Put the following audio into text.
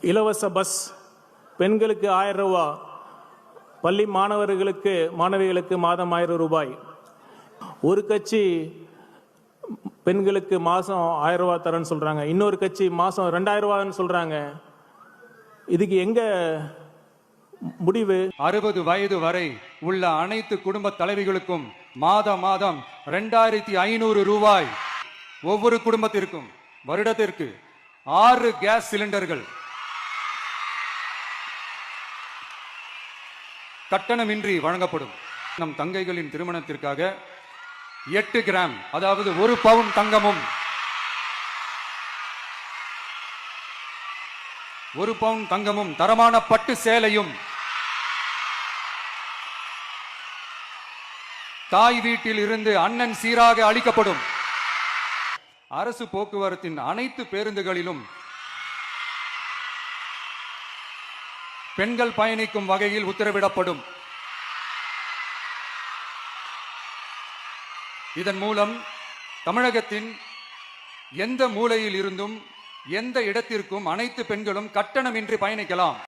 இலவச பஸ், பெண்களுக்கு 1000 ரூபா, பள்ளி மாணவிகளுக்கு மாதம் 1000 ரூபாய். ஒரு கட்சி பெண்களுக்கு மாதம் 1000 ரூபா தரேன்னு சொல்றாங்க, இன்னொரு கட்சி மாதம் 2000 ரூபான்னு சொல்றாங்க. இதுக்கு எங்க முடிவு? 60 வயது வரை உள்ள அனைத்து குடும்ப தலைவிகளுக்கும் மாதம் 2500 ரூபாய். ஒவ்வொரு குடும்பத்திற்கும் வருடத்திற்கு 6 கேஸ் சிலிண்டர்கள் கட்டணமின்றி வழங்கப்படும். நம் தங்கைகளின் திருமணத்திற்காக 8 கிராம், அதாவது 1 பவுன் தங்கமும் 1 பவுன் தங்கமும் தரமான பட்டு சேலையும் தாய் வீட்டில் இருந்து அண்ணன் சீராக அளிக்கப்படும். அரசு போக்குவரத்தின் அனைத்து பேருந்துகளிலும் பெண்கள் பயணிக்கும் வகையில் உத்தரவிடப்படும். இதன் மூலம் தமிழகத்தின் எந்த மூலையில் இருந்தும் எந்த இடத்திற்கும் அனைத்து பெண்களும் கட்டணமின்றி பயணிக்கலாம்.